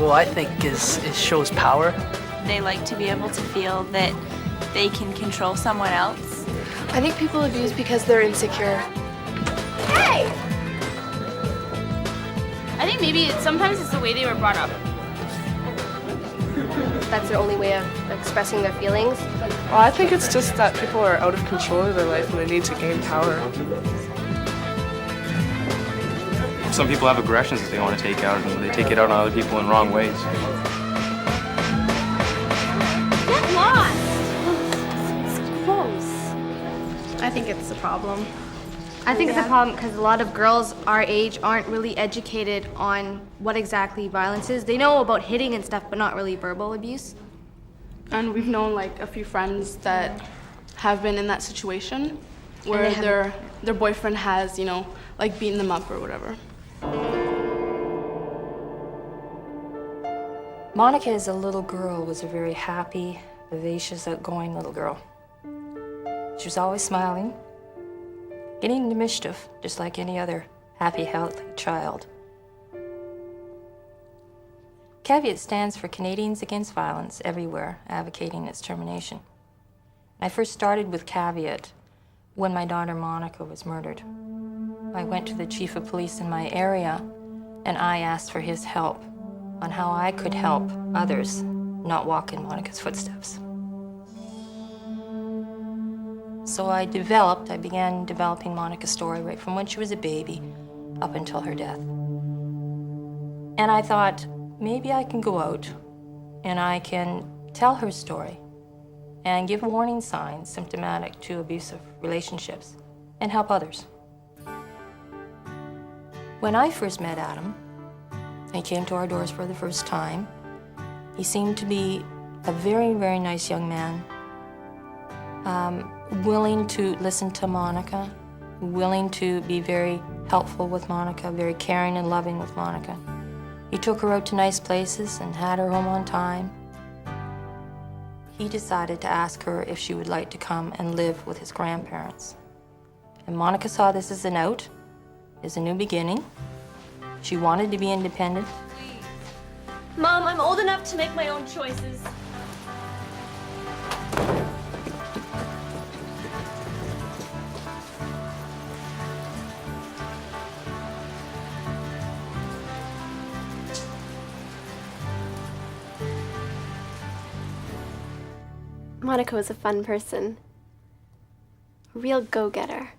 well, I think is shows power. They like to be able to feel that they can control someone else. I think people abuse because they're insecure. Hey! I think maybe sometimes it's the way they were brought up. That's their only way of expressing their feelings. Well, I think it's just that people are out of control of their life and they need to gain power. Some people have aggressions that they want to take out, and they take it out on other people in wrong ways. Get lost! It's gross. I think it's a problem. I think it's a problem because a lot of girls our age aren't really educated on what exactly violence is. They know about hitting and stuff, but not really verbal abuse. And we've known like a few friends that have been in that situation where their boyfriend has, you know, like beaten them up or whatever. Monica as a little girl was a very happy, vivacious, outgoing little girl. She was always smiling, getting into mischief, just like any other happy, healthy child. CAVIAT stands for Canadians Against Violence Everywhere, advocating its termination. I first started with CAVIAT when my daughter Monica was murdered. I went to the chief of police in my area and I asked for his help on how I could help others not walk in Monica's footsteps. So I began developing Monica's story right from when she was a baby up until her death. And I thought, maybe I can go out and I can tell her story and give warning signs symptomatic to abusive relationships and help others. When I first met Adam, he came to our doors for the first time. He seemed to be a very, very nice young man, willing to listen to Monica, willing to be very helpful with Monica, very caring and loving with Monica. He took her out to nice places and had her home on time. He decided to ask her if she would like to come and live with his grandparents. And Monica saw this as an out, as a new beginning. She wanted to be independent. Mom, I'm old enough to make my own choices. Monica was a fun person. A real go-getter.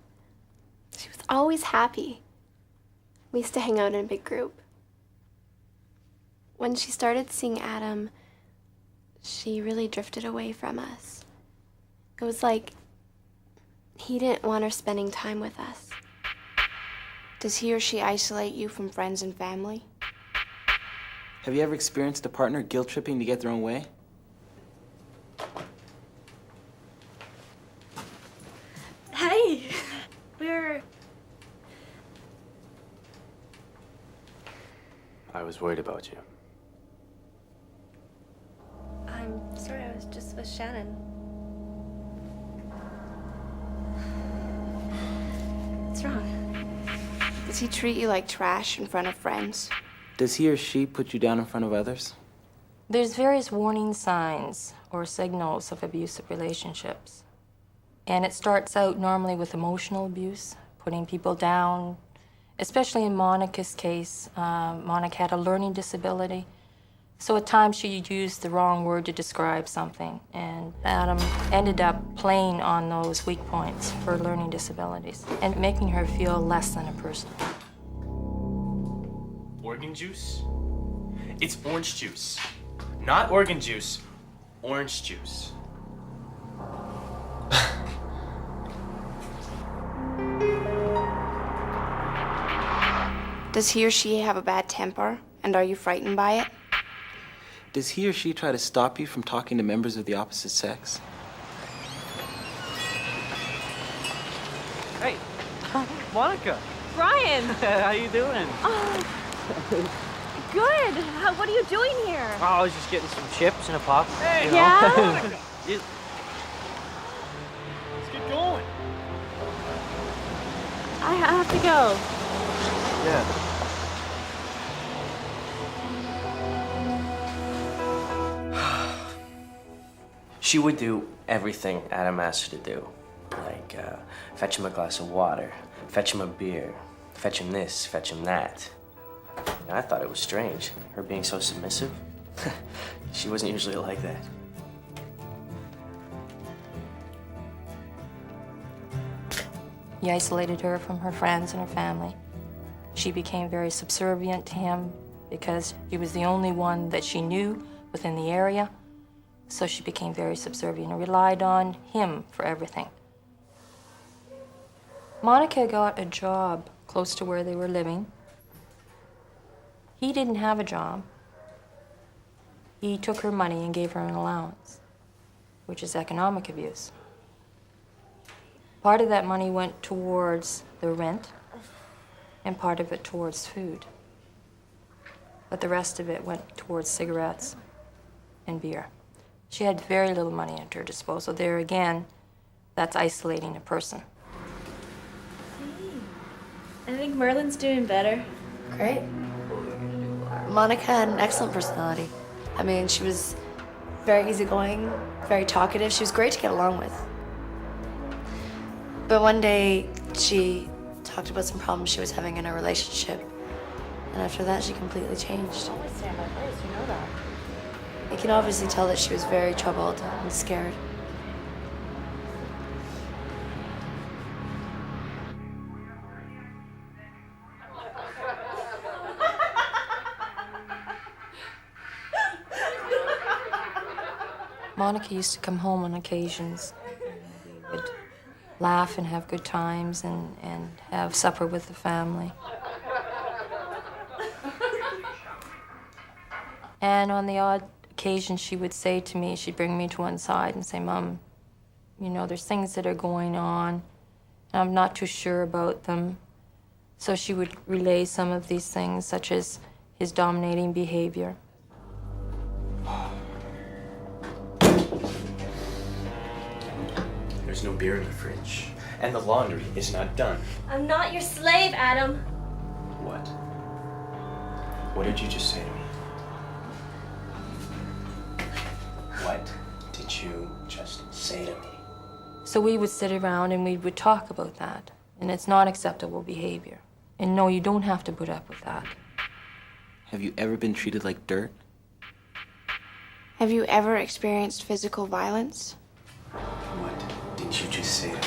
She was always happy. We used to hang out in a big group. When she started seeing Adam, she really drifted away from us. It was like he didn't want her spending time with us. Does he or she isolate you from friends and family? Have you ever experienced a partner guilt-tripping to get their own way? Hey, I was worried about you. I'm sorry, I was just with Shannon. What's wrong? Does he treat you like trash in front of friends? Does he or she put you down in front of others? There's various warning signs or signals of abusive relationships. And it starts out normally with emotional abuse, putting people down. Especially in Monica's case, Monica had a learning disability. So at times she used the wrong word to describe something. And Adam ended up playing on those weak points for learning disabilities and making her feel less than a person. Organ juice? It's orange juice. Not organ juice, orange juice. Does he or she have a bad temper, and are you frightened by it? Does he or she try to stop you from talking to members of the opposite sex? Hey, Monica. Brian! How you doing? Good. What are you doing here? Oh, I was just getting some chips and a pop. Hey, Yeah? You- Let's get going. I have to go. Yeah. She would do everything Adam asked her to do. Like, fetch him a glass of water, fetch him a beer, fetch him this, fetch him that. And I thought it was strange, her being so submissive. She wasn't usually like that. He isolated her from her friends and her family. She became very subservient to him because she was the only one that she knew within the area. So she became very subservient and relied on him for everything. Monica got a job close to where they were living. He didn't have a job. He took her money and gave her an allowance, which is economic abuse. Part of that money went towards the rent and part of it towards food. But the rest of it went towards cigarettes and beer. She had very little money at her disposal. There again, that's isolating a person. I think Merlin's doing better. Great. Monica had an excellent personality. I mean, she was very easygoing, very talkative. She was great to get along with. But one day, she talked about some problems she was having in her relationship. And after that, she completely changed. I always stand by hers, you know that. You can obviously tell that she was very troubled and scared. Monica used to come home on occasions. We would laugh and have good times and have supper with the family. And on the odd occasion, she would say to me, she'd bring me to one side and say, Mom, you know, there's things that are going on, and I'm not too sure about them. So she would relay some of these things, such as his dominating behavior. There's no beer in the fridge. And the laundry is not done. I'm not your slave, Adam. What? What did you just say to me? What did you just say to me? So we would sit around and we would talk about that. And it's not acceptable behavior. And no, you don't have to put up with that. Have you ever been treated like dirt? Have you ever experienced physical violence? What did you just say to me?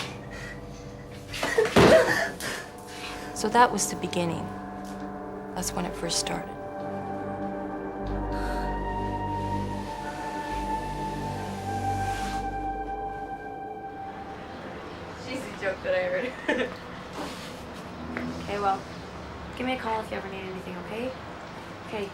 So that was the beginning. That's when it first started. She's a joke that I heard. Okay, well, give me a call if you ever need anything, okay? Okay,